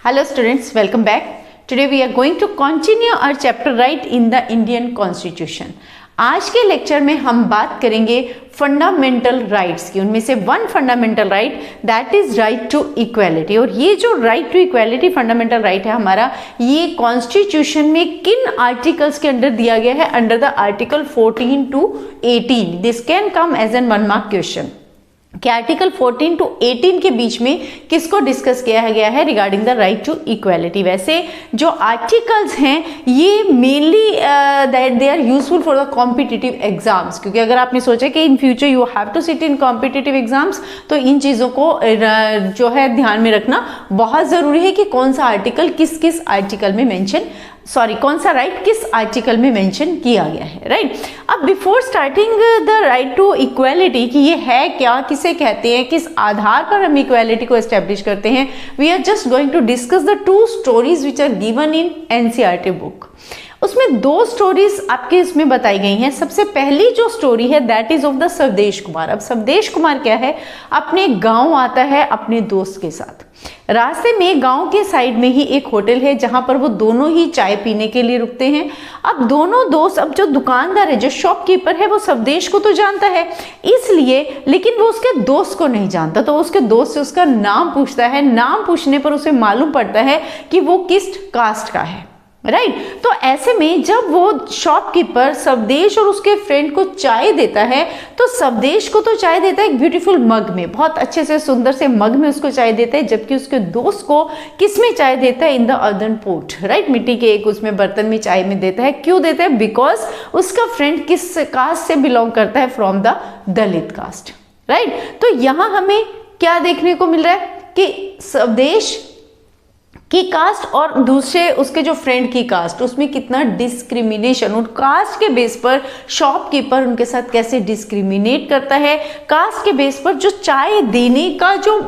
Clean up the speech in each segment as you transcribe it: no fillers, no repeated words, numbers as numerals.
Hello students, welcome back. Today we are going to continue our chapter right in the Indian Constitution. आज के lecture में हम बात करेंगे फंडामेंटल राइट्स की। उनमें से one fundamental right that is right to equality. और ये जो right to equality fundamental right है हमारा, ये कॉन्स्टिट्यूशन में किन आर्टिकल्स के अंडर दिया गया है? Under the article 14 to 18। This can come as an 1 mark question कि आर्टिकल 14 to 18 के बीच में किसको डिस्कस किया गया है regarding the right to equality. वैसे जो आर्टिकल्स हैं ये mainly that they are useful for the competitive exams, क्योंकि अगर आपने सोचा कि in future you have to sit in competitive exams तो इन चीज़ों को जो है ध्यान में रखना बहुत ज़रूरी है कि कौन सा आर्टिकल किस किस आर्टिकल में मेंशन कौन सा राइट किस आर्टिकल में मेंशन किया गया है, राइट। अब before starting the right to equality कि ये है क्या, किसे कहते हैं, किस आधार पर हम इक्वालिटी को एस्टेब्लिश करते हैं, we are just going to discuss the 2 stories which are given in NCERT book. उसमें 2 स्टोरीज आपके इसमें बताई गई हैं। सबसे पहली जो स्टोरी है दैट इज ऑफ द स्वदेश कुमार। अब स्वदेश कुमार क्या है? अपने गांव आता है अपने दोस्त के साथ। रास्ते में गांव के साइड में ही एक होटल है जहां पर वो दोनों ही चाय पीने के लिए रुकते हैं। अब दोनों दोस्त, अब जो दुकानदार है, जो शॉपकीपर है, वो स्वदेश को तो जानता है इसलिए, लेकिन वो उसके दोस्त को नहीं जानता। तो उसके दोस्त से उसका नाम पूछता है। नाम पूछने पर उसे मालूम पड़ता है कि वो किस कास्ट का है, राइट। तो ऐसे में जब वो शॉपकीपर स्वदेश और उसके फ्रेंड को चाय देता है तो स्वदेश को तो चाय देता है एक ब्यूटीफुल मग में, बहुत अच्छे से सुंदर से मग में उसको चाय देता है, जबकि उसके दोस्त को किस में चाय देता है? In the earthen pot, right. मिट्टी के एक उसमें बर्तन में चाय में देता है। क्यों देता है? बिकॉज उसका फ्रेंड किस कास्ट से बिलोंग करता है? From the Dalit caste, right. तो यहाँ हमें क्या देखने को मिल रहा है कि स्वदेश की कास्ट और दूसरे उसके जो फ्रेंड की कास्ट, उसमें कितना डिस्क्रिमिनेशन, और कास्ट के बेस पर शॉपकीपर उनके साथ कैसे डिस्क्रिमिनेट करता है। कास्ट के बेस पर जो चाय देने का जो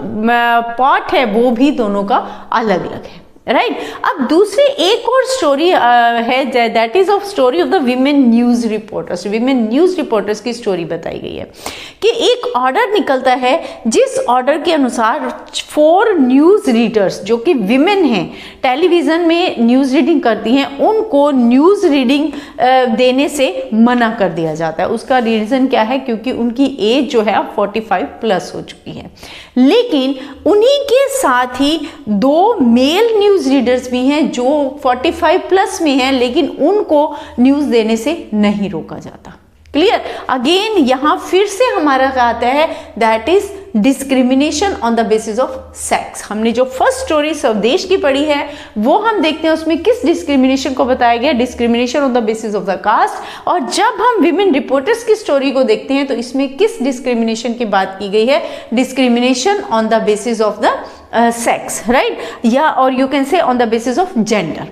पॉट है वो भी दोनों का अलग अलग है, राइट। अब दूसरी एक और स्टोरी है that is of story of the women news reporters. Women news reporters की स्टोरी बताई गई है कि एक ऑर्डर निकलता है जिस ऑर्डर के अनुसार 4 न्यूज रीडर्स जो कि विमेन हैं, टेलीविजन में न्यूज रीडिंग करती हैं, उनको न्यूज रीडिंग देने से मना कर दिया जाता है। उसका रीजन क्या है? क्योंकि उनकी एज जो है 45 प्लस हो चुकी है। लेकिन उन्हीं के साथ ही 2 मेल न्यूज रीडर्स भी हैं जो 45 प्लस में हैं, लेकिन उनको न्यूज देने से नहीं रोका जाता। क्लियर? अगेन यहां फिर से हमारा क्या आता है? That is discrimination on the basis of sex. हमने जो फर्स्ट स्टोरी स्वदेश की पढ़ी है वो हम देखते हैं उसमें किस डिस्क्रिमिनेशन को बताया गया? Discrimination on the basis of the caste. और जब हम विमेन रिपोर्टर्स की स्टोरी को देखते हैं तो इसमें किस डिस्क्रिमिनेशन की बात की गई है? Discrimination on the basis of the sex, right, या और you can say on the basis of gender.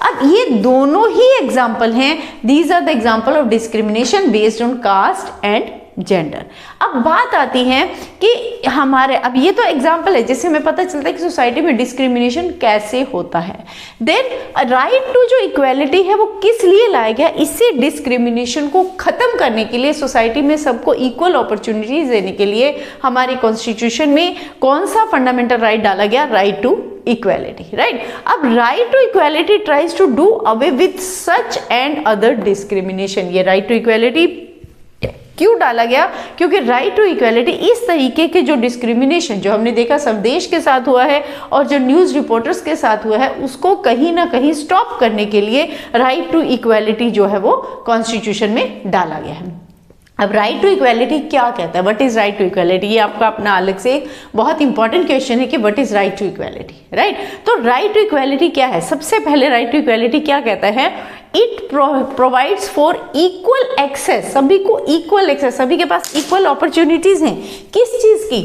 अब ये दोनों ही एग्जाम्पल हैं, these are the example of discrimination based on caste and gender. अब बात आती है कि हमारे, अब ये तो एग्जाम्पल है जिससे हमें पता चलता है कि सोसाइटी में डिस्क्रिमिनेशन कैसे होता है। देन राइट टू जो इक्वालिटी है वो किस लिए लाया गया? इससे डिस्क्रिमिनेशन को खत्म करने के लिए, सोसाइटी में सबको इक्वल अपॉर्चुनिटीज देने के लिए हमारे कॉन्स्टिट्यूशन में कौन सा फंडामेंटल राइट डाला गया? Right to equality, right. अब right to equality tries to do away with such and other discrimination. ये राइट टू इक्वालिटी क्यों डाला गया? क्योंकि राइट टू इक्वालिटी इस तरीके के जो डिस्क्रिमिनेशन जो हमने देखा स्वदेश के साथ हुआ है और जो न्यूज रिपोर्टर्स के साथ हुआ है, उसको कहीं ना कहीं स्टॉप करने के लिए राइट टू इक्वालिटी जो है वो कॉन्स्टिट्यूशन में डाला गया है। अब राइट टू इक्वालिटी क्या कहता है? What is right to equality? ये आपका अपना अलग से बहुत इंपॉर्टेंट क्वेश्चन है कि what is right to equality, right. तो राइट टू इक्वालिटी क्या है? सबसे पहले राइट टू इक्वालिटी क्या कहता है? It provides for equal access, सभी को इक्वल एक्सेस, सभी के पास इक्वल अपॉर्चुनिटीज हैं। किस चीज की?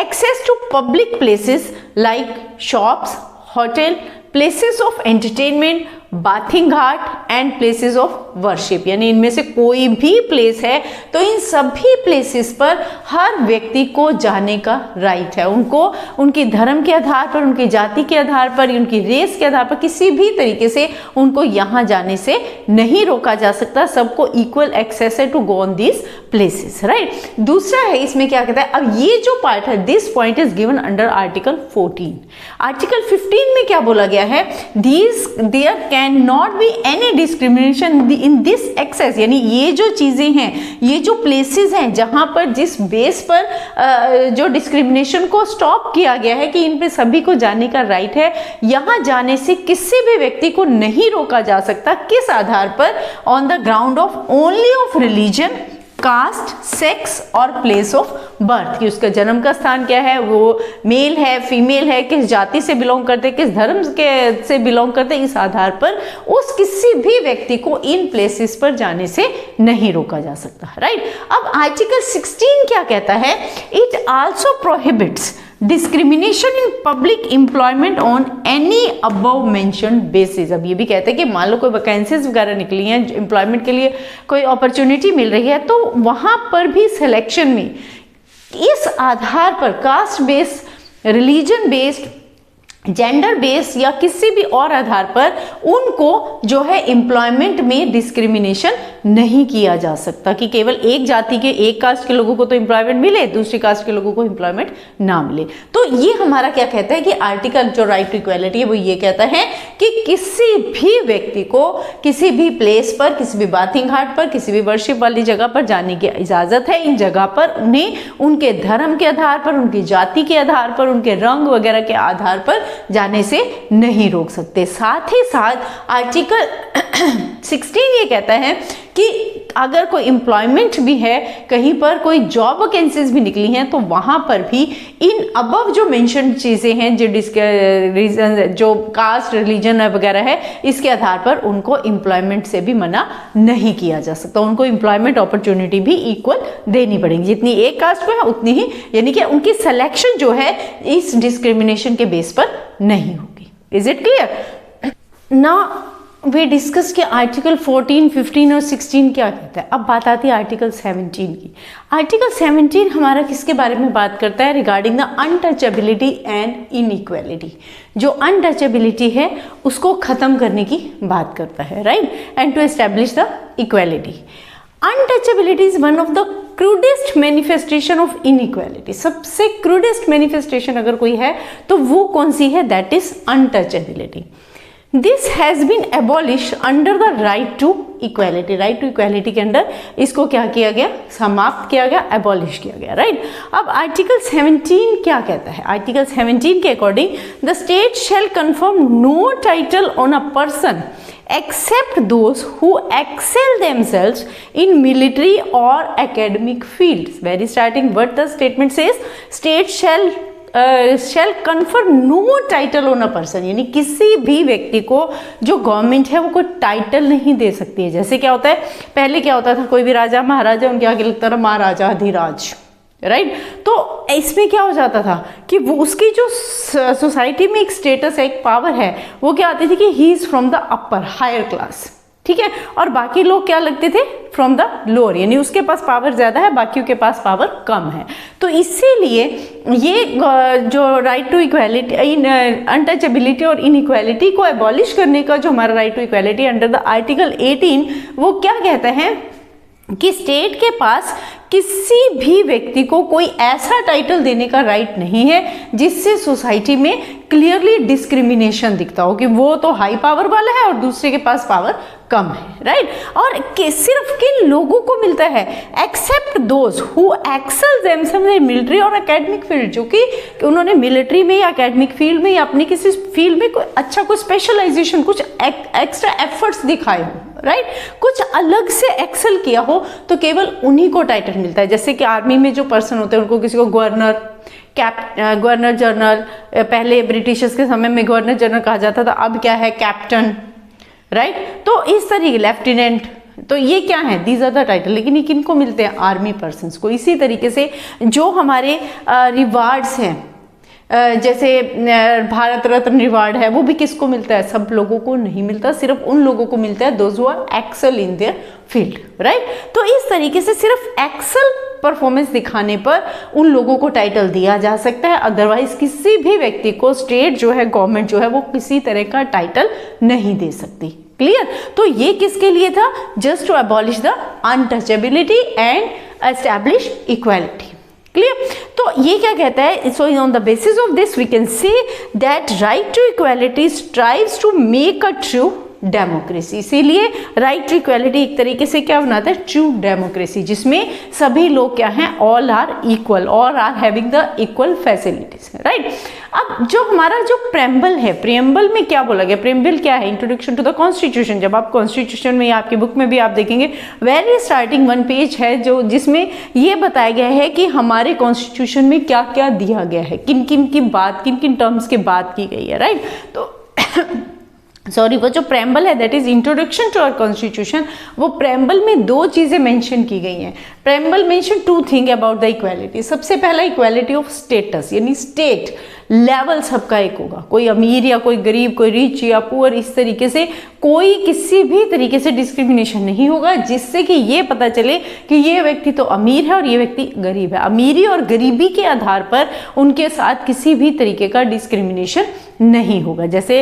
Access to public places like shops, hotel, places of entertainment, bathing ghat and places of worship, यानी इनमें से कोई भी प्लेस है तो इन सभी प्लेसेस पर हर व्यक्ति को जाने का राइट है। उनको उनके धर्म के आधार पर, उनकी जाति के आधार पर, उनकी रेस के आधार पर किसी भी तरीके से उनको यहाँ जाने से नहीं रोका जा सकता। सबको इक्वल एक्सेस है to go on these places, right. दूसरा है इसमें क्या कहता है, अब ये जो पार्ट है, this point is given under article 14। Article 15 में क्या बोला गया है, there can not be any discrimination in this access, यानी ये जो चीजें हैं, ये जो प्लेसेस हैं जहां पर जिस बेस पर जो डिस्क्रिमिनेशन को स्टॉप किया गया है कि इन पे सभी को जाने का राइट है, यहां जाने से किसी भी व्यक्ति को नहीं रोका जा सकता। किस आधार पर, on the ground of only of religion, caste, sex और प्लेस ऑफ बर्थ, कि उसका जन्म का स्थान क्या है, वो मेल है, फीमेल है, किस जाति से बिलोंग करते, किस धर्म के से बिलोंग करते, इस आधार पर उस किसी भी व्यक्ति को इन प्लेसेस पर जाने से नहीं रोका जा सकता, राइट। अब आर्टिकल 16 क्या कहता है, it also prohibits discrimination in public employment on any above mentioned basis. अब ये भी कहते हैं कि मान लो कोई वैकेंसीज वगैरह निकली हैं, एम्प्लॉयमेंट के लिए कोई अपॉर्चुनिटी मिल रही है, तो वहां पर भी सिलेक्शन में इस आधार पर caste based, religion based, gender base या किसी भी और आधार पर उनको जो है एम्प्लॉयमेंट में डिस्क्रिमिनेशन नहीं किया जा सकता कि केवल एक जाति के, एक कास्ट के लोगों को तो एम्प्लॉयमेंट मिले, दूसरी कास्ट के लोगों को एम्प्लॉयमेंट ना मिले। तो ये हमारा क्या कहता है कि आर्टिकल जो राइट टू इक्वालिटी है वो ये कहता है कि किसी भी व्यक्ति को किसी भी प्लेस पर, किसी भी बाथिंग घाट पर, किसी भी वर्शिप वाली जगह पर जाने की इजाजत है। इन जगह पर उन्हें उनके धर्म के आधार पर, उनकी जाति के आधार पर, उनके रंग वगैरह के आधार पर जाने से नहीं रोक सकते। साथ ही साथ आर्टिकल 16 ये कहता है कि अगर कोई एम्प्लॉयमेंट भी है, कहीं पर कोई जॉब वैकेंसीज भी निकली हैं, तो वहां पर भी इन अबव जो मेंशन चीजें हैं, जो रीजन, जो कास्ट, रिलीजन वगैरह है, इसके आधार पर उनको एम्प्लॉयमेंट से भी मना नहीं किया जा सकता। उनको एम्प्लॉयमेंट अपॉर्चुनिटी भी इक्वल देनी पड़ेगी, जितनी एक कास्ट को है उतनी ही, यानी कि उनकी सिलेक्शन जो है इस डिस्क्रिमिनेशन के बेस पर नहीं होगी। Is it clear? Now way discuss के आर्टिकल 14, 15 और 16 क्या कहता है। अब बात आती है आर्टिकल 17 की। आर्टिकल 17 हमारा किसके बारे में बात करता है, regarding the untouchability and inequality. जो अनटचेबिलिटी है उसको खत्म करने की बात करता है, right, and to establish the equality. Untouchability is one of the crudest manifestation of inequality. सबसे क्रूडेस्ट मैनिफेस्टेशन अगर कोई है तो वो कौन सी है, that is untouchability. This has been abolish under the right to equality. Right to equality के अंडर इसको क्या किया गया, समाप्त किया गया, एबॉलिश किया गया, राइट। अब आर्टिकल 17 क्या कहता है, आर्टिकल 17 के according the state shall confirm no title on a person except those who excel themselves in military or academic fields. Very starting what the statement says, state shall confer no title on a person, यानी किसी भी व्यक्ति को जो government है वो कोई title नहीं दे सकती है। जैसे क्या होता है, पहले क्या होता था, कोई भी राजा महाराजा उनके आगे लिखता था महाराजा अधिराज, राइट। तो इसमें क्या हो जाता था कि वो उसकी जो सोसाइटी में एक स्टेटस है, एक पावर है, वो क्या आती थी कि he is from the upper higher class, ठीक है, और बाकी लोग क्या लगते थे, फ्रॉम द लोअर, यानी उसके पास पावर ज्यादा है, बाकियों के पास पावर कम है। तो इसीलिए ये जो राइट टू इक्वालिटी, अनटचेबिलिटी और इनइक्वालिटी को एबॉलिश करने का जो हमारा right to equality under the article 18, वो क्या कहता है कि स्टेट के पास किसी भी व्यक्ति को कोई ऐसा टाइटल देने का राइट नहीं है जिससे सोसाइटी में क्लियरली डिस्क्रिमिनेशन दिखता हो कि वो तो हाई पावर वाला है और दूसरे के पास पावर कम है, राइट। और सिर्फ किन लोगों को मिलता है, except those who excel themselves in military और एकेडमिक फील्ड, जो कि उन्होंने मिलिट्री में या एकेडमिक फील्ड में या अपनी किसी फील्ड में कोई अच्छा, कोई स्पेशलाइजेशन, कुछ एक्स्ट्रा एफर्ट्स दिखाए हो, राइट, कुछ अलग से एक्सेल किया हो, तो केवल उन्हीं को टाइटल मिलता है। जैसे कि आर्मी में जो पर्सन होते हैं उनको किसी को गवर्नर, गवर्नर जनरल, पहले ब्रिटिशर्स के समय में गवर्नर जनरल कहा जाता था, अब क्या है, कैप्टन, राइट। तो इस तरीके, लेफ्टिनेंट, तो ये क्या है, दीज आर द टाइटल। लेकिन ये किनको मिलते हैं, आर्मी पर्सन्स को। इसी तरीके से जो हमारे रिवार्ड्स हैं, जैसे भारत रत्न रिवार्ड है, वो भी किसको मिलता है? सब लोगों को नहीं मिलता, सिर्फ उन लोगों को मिलता है those who are excel in their field, right. तो इस तरीके से सिर्फ एक्सेल परफॉर्मेंस दिखाने पर उन लोगों को टाइटल दिया जा सकता है, अदरवाइज किसी भी व्यक्ति को स्टेट जो है, गवर्नमेंट जो है, वो किसी तरह का टाइटल नहीं दे सकती। क्लियर? तो ये किसके लिए था? Just to abolish the untouchability and establish equality. Clear? तो ये क्या कहता है? So on the basis of this we can say that right to equality strives to make a true democracy. इसीलिए राइट टू इक्वालिटी एक तरीके से क्या बनाता है? ट्रू डेमोक्रेसी, जिसमें सभी लोग क्या हैं? All are equal, all are having the equal facilities, right. अब जो हमारा जो प्रेम्बल है, प्रेम्बल में क्या बोला गया? प्रेम्बल क्या है? Introduction to the constitution. जब आप कॉन्स्टिट्यूशन में, आपकी बुक में भी आप देखेंगे, वेरी स्टार्टिंग वन पेज है जो जिसमें ये बताया गया है कि हमारे कॉन्स्टिट्यूशन में क्या क्या दिया गया है, किन किन की बात, किन किन टर्म्स की बात की गई है, राइट। तो सॉरी, वो जो प्रेम्बल है that is introduction to our constitution, वो प्रेम्बल में दो चीजें मेंशन की गई हैं। Preamble mention two thing about the equality. सबसे पहला इक्वालिटी ऑफ स्टेटस, यानी स्टेट लेवल सबका एक होगा, कोई अमीर या कोई गरीब, कोई रिच या पुअर, इस तरीके से कोई किसी भी तरीके से डिस्क्रिमिनेशन नहीं होगा, जिससे कि ये पता चले कि ये व्यक्ति तो अमीर है और ये व्यक्ति गरीब है। अमीरी और गरीबी के आधार पर उनके साथ किसी भी तरीके का डिस्क्रिमिनेशन नहीं होगा। जैसे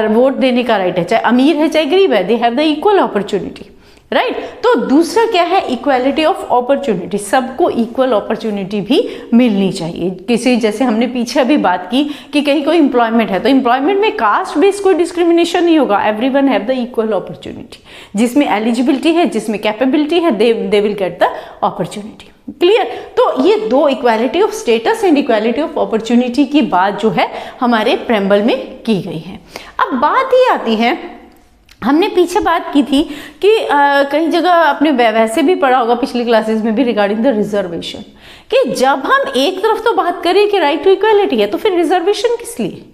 वोट देने का राइट है, चाहे अमीर है चाहे गरीब है, they have the equal opportunity, right. तो दूसरा क्या है? इक्वालिटी ऑफ अपॉर्चुनिटी, सबको इक्वल अपॉर्चुनिटी भी मिलनी चाहिए। किसी, जैसे हमने पीछे अभी बात की कि कहीं कोई एम्प्लॉयमेंट है, तो एम्प्लॉयमेंट में कास्ट बेस्ड कोई डिस्क्रिमिनेशन नहीं होगा, everyone have the equal opportunity. जिसमें एलिजिबिलिटी है, जिसमें कैपेबिलिटी है, they will get the opportunity. Clear? तो ये दो, equality of status and equality of opportunity की बात जो है हमारे प्रेम्बल में की गई है। अब बात ये आती है, हमने पीछे बात की थी कि कई जगह आपने वैसे भी पढ़ा होगा पिछली क्लासेस में भी रिगार्डिंग द रिजर्वेशन, कि जब हम एक तरफ तो बात करें कि राइट टू इक्वालिटी है, तो फिर रिजर्वेशन किस लिए?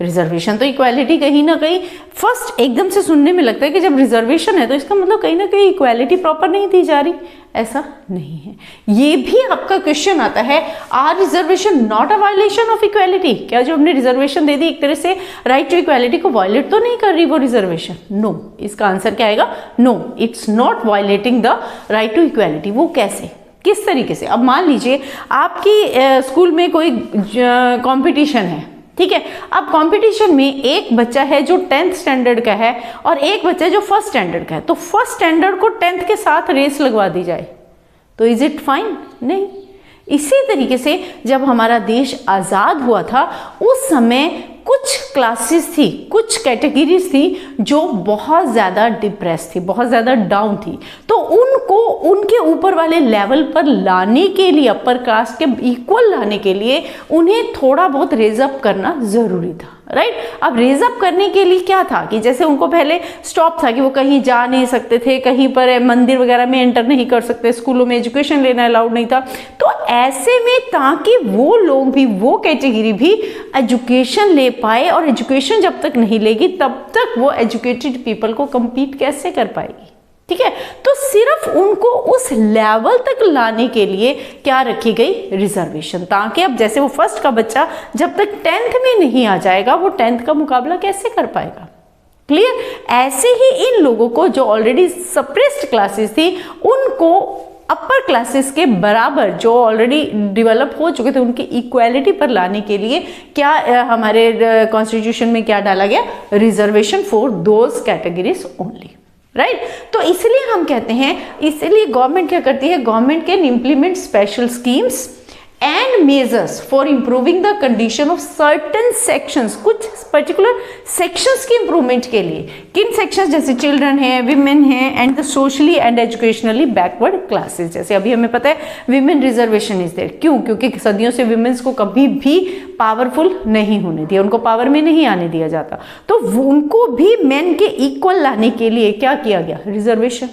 रिजर्वेशन तो इक्वालिटी कहीं ना कहीं फर्स्ट एकदम से सुनने में लगता है कि जब रिजर्वेशन है तो इसका मतलब कहीं ना कहीं इक्वालिटी प्रॉपर नहीं दी जा रही। ऐसा नहीं है। ये भी आपका क्वेश्चन आता है, are reservation not a violation of equality? क्या जो हमने रिजर्वेशन दे दी एक तरह से राइट टू इक्वालिटी को वायलेट तो नहीं कर रही वो रिजर्वेशन? नो। इसका आंसर क्या आएगा? No, it's not violating the right to equality. वो कैसे, किस तरीके से? अब मान लीजिए आपकी स्कूल में कोई कंपटीशन है, ठीक है। अब कंपटीशन में एक बच्चा है जो 10th स्टैंडर्ड का है और एक बच्चा जो 1st स्टैंडर्ड का है, तो 1st स्टैंडर्ड को 10th के साथ रेस लगवा दी जाए तो इज इट फाइन? नहीं। इसी तरीके से जब हमारा देश आज़ाद हुआ था उस समय कुछ क्लासेस थी, कुछ कैटेगरीज थी जो बहुत ज़्यादा डिप्रेस थी, बहुत ज़्यादा डाउन थी, तो उनको उनके ऊपर वाले लेवल पर लाने के लिए, अपर कास्ट के इक्वल लाने के लिए उन्हें थोड़ा बहुत रेज अप करना ज़रूरी था, राइट। अब रेज अप करने के लिए क्या था कि जैसे उनको पहले स्टॉप था कि वो कहीं जा नहीं सकते थे, कहीं पर मंदिर वगैरह में एंटर नहीं कर सकते, स्कूलों में एजुकेशन लेना अलाउड नहीं था, तो ऐसे में ताकि वो लोग भी, वो कैटेगरी भी एजुकेशन ले पाए, और एजुकेशन जब तक नहीं लेगी तब तक वो एजुकेटेड पीपल को compete कैसे कर पाएगी, ठीक है। तो सिर्फ उनको उस लेवल तक लाने के लिए क्या रखी गई? रिजर्वेशन, ताकि अब जैसे वो 1st का बच्चा जब तक 10th में नहीं आ जाएगा वो 10th का मुकाबला कैसे कर पाएगा? क्लियर? ऐसे ही इन लोगों को जो ऑलरेडी सप्रेस्ड क्लासेस थी उनको अपर क्लासेस के बराबर जो ऑलरेडी डेवलप हो चुके थे उनकी इक्वालिटी पर लाने के लिए क्या हमारे कॉन्स्टिट्यूशन में क्या डाला गया? Reservation for those categories only, right. तो इसलिए हम कहते हैं, इसलिए गवर्नमेंट क्या करती है? Government can implement special schemes and measures for improving the condition of certain sections, कुछ पर्टिकुलर सेक्शंस की इंप्रूवमेंट के लिए। किन सेक्शंस? जैसे चिल्ड्रन है, विमेन है, and the socially and educationally backward classes. जैसे अभी हमें पता है विमेन रिजर्वेशन इज देयर, क्यों? क्योंकि सदियों से विमेन्स को कभी भी पावरफुल नहीं होने दिया, उनको पावर में नहीं आने दिया जाता, तो उनको भी मेन के इक्वल लाने के लिए क्या किया गया? रिजर्वेशन।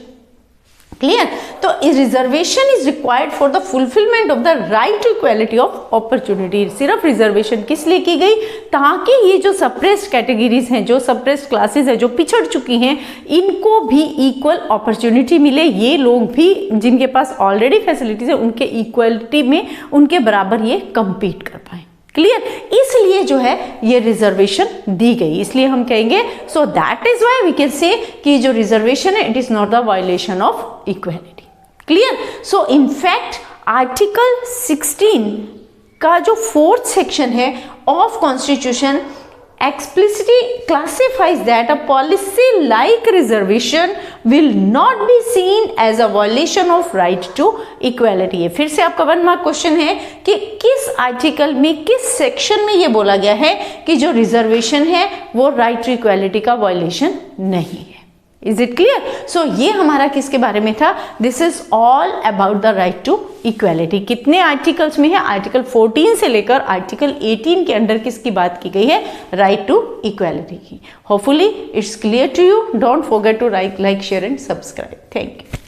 क्लियर? तो reservation is required for the fulfilment of the right to equality of opportunity. सिर्फ रिजर्वेशन किस लिए की गई? ताकि ये जो सप्रेस्ड कैटेगरीज हैं, जो सप्रेस्ड क्लासेस हैं, जो पिछड़ चुकी हैं, इनको भी इक्वल अपॉर्चुनिटी मिले। ये लोग भी जिनके पास ऑलरेडी फैसिलिटीज है उनके इक्वलिटी में, उनके बराबर ये compete कर पाए। क्लियर, इसलिए जो है ये रिजर्वेशन दी गई, इसलिए हम कहेंगे so that is why we can say कि जो रिजर्वेशन है it is not the violation of equality. Clear, so in fact article 16 का जो 4th सेक्शन है ऑफ constitution explicitly classifies that a policy like reservation will not be seen as a violation of right to equality है। फिर से आपका 1 mark question है कि किस आर्टिकल में, किस सेक्शन में ये बोला गया है कि जो रिजर्वेशन है वो राइट टू इक्वालिटी का वायलेशन नहीं है। Is it clear? सो ये हमारा किसके बारे में था? This is all about the right to equality. कितने आर्टिकल्स में है? आर्टिकल 14 से लेकर आर्टिकल 18 के अंडर किसकी बात की गई है? राइट टू इक्वालिटी की। Hopefully it's clear to you. Don't forget to like, share and subscribe. Thank you.